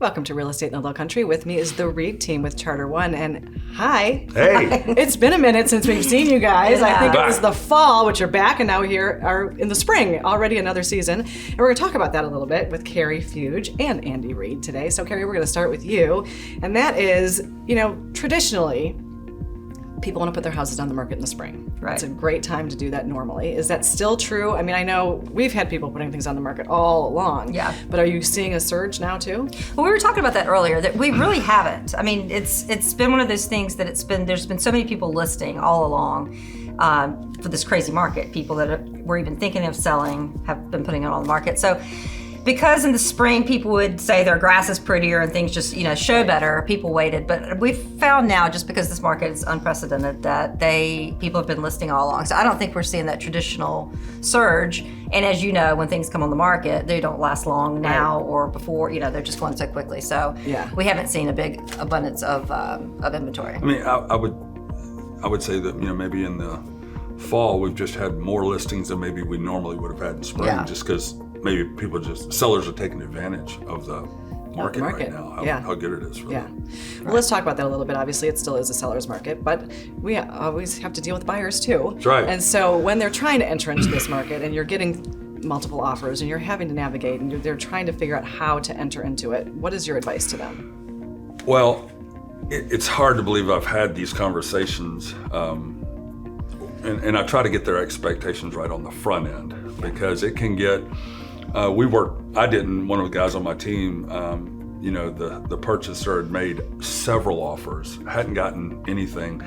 Welcome to Real Estate in the Lowcountry. With me is the REIT team with Charter One. And hi. Hey. It's been a minute since we've seen you guys. Yeah. I think it was the fall, which you're back, and now we are in the spring, already another season. And we're going to talk about that a little bit with Carri Fuge and Andy Reid today. So Carri, we're going to start with you. And that is, traditionally, people want to put their houses on the market in the spring. Right. It's a great time to do that normally. Is that still true? I mean, I know we've had people putting things on the market all along. Yeah. But are you seeing a surge now too? Well, we were talking about that earlier, that we really haven't. I mean, it's been one of those things that there's been so many people listing all along for this crazy market. People that were even thinking of selling have been putting it on the market. So because in the spring people would say their grass is prettier and things just show better, people waited. But we've found now, just because this market is unprecedented, that people have been listing all along. So I don't think we're seeing that traditional surge. And as you know, when things come on the market, they don't last long now or before. They're just going so quickly. So yeah, we haven't seen a big abundance of inventory. I mean, I would say that maybe in the fall we've just had more listings than maybe we normally would have had in spring, just because maybe sellers are taking advantage of the market right now, how good it is for them. Well, let's talk about that a little bit. Obviously, it still is a seller's market, but we always have to deal with buyers too. That's right. And so when they're trying to enter into this market and you're getting multiple offers and you're having to navigate and they're trying to figure out how to enter into it, what is your advice to them? Well, it's hard to believe I've had these conversations, and I try to get their expectations right on the front end, because it can get, one of the guys on my team, the purchaser had made several offers, hadn't gotten anything.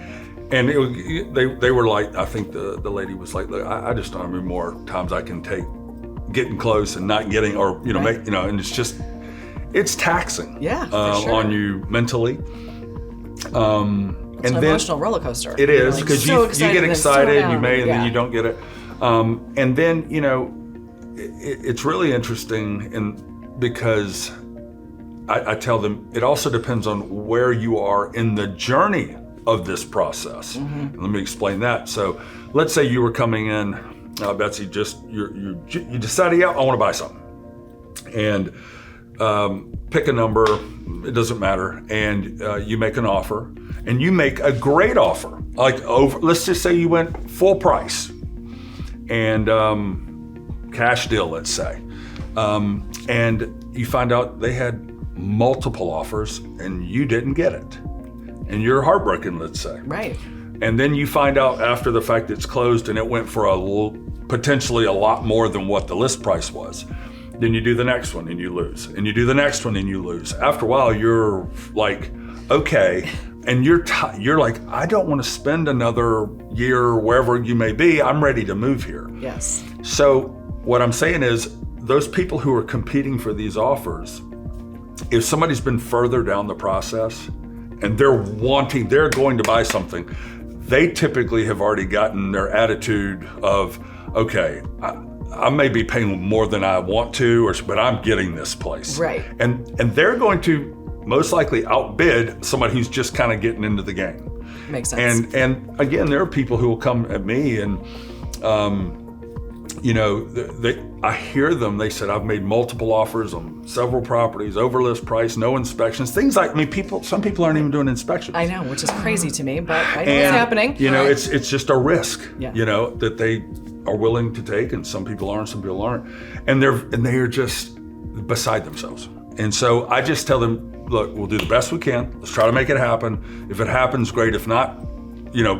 And they were like, I think the lady was like, look, I just don't know how many more times I can take getting close and not getting, or, and it's taxing for sure. on you mentally. It's an emotional roller coaster. It is, because you get excited, and then you don't get it. And then, it's really interesting because I tell them it also depends on where you are in the journey of this process. Mm-hmm. Let me explain that. So let's say you were coming in, Betsy, you decided, I want to buy something. And pick a number, it doesn't matter, and you make an offer, and you make a great offer. Let's just say you went full price, and cash deal, let's say. And you find out they had multiple offers and you didn't get it. And you're heartbroken, let's say. Right. And then you find out after the fact it's closed and it went for potentially a lot more than what the list price was. Then you do the next one and you lose. And you do the next one and you lose. After a while, you're like, okay. And you're like, I don't want to spend another year wherever you may be. I'm ready to move here. Yes. So what I'm saying is, those people who are competing for these offers, if somebody's been further down the process and they're going to buy something, they typically have already gotten their attitude of, okay, I may be paying more than I want to, but I'm getting this place. Right. And they're going to most likely outbid somebody who's just kind of getting into the game. Makes sense. And again, there are people who will come at me and, I hear them, they said, I've made multiple offers on several properties, over list price, no inspections, things like, some people aren't even doing inspections. I know, which is crazy to me, but I know it's happening. It's just a risk, that they are willing to take, and some people aren't, some people aren't. And they are just beside themselves. And so I just tell them, look, we'll do the best we can. Let's try to make it happen. If it happens, great. If not,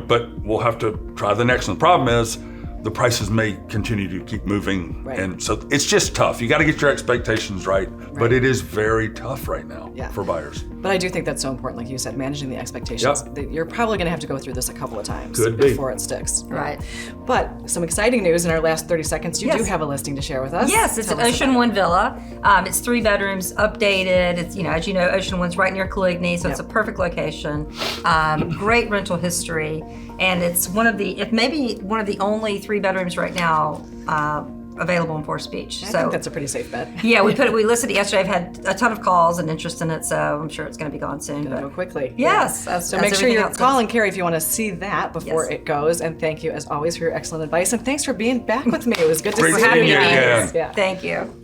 but we'll have to try the next one. The problem is, the prices may continue to keep moving. Right. And so it's just tough. You got to get your expectations right. But it is very tough right now for buyers. But I do think that's so important, like you said, managing the expectations. Yep. You're probably going to have to go through this a couple of times Could be. before it sticks. Right. But some exciting news in our last 30 seconds. You do have a listing to share with us. Yes, it's an Ocean One villa. It's 3 bedrooms, updated. It's, as you know, Ocean One's right near Coligny, so it's a perfect location. Great rental history. And it's maybe one of the only 3 bedrooms right now available in Forest Beach. I think that's a pretty safe bet. Yeah, we listed it yesterday. I've had a ton of calls and interest in it, so I'm sure it's going to be gone soon. Go quickly. Yes. So make sure you're calling Carri if you want to see that before it goes. And thank you, as always, for your excellent advice. And thanks for being back with me. It was good to see you. Great seeing you again. Yeah. Thank you.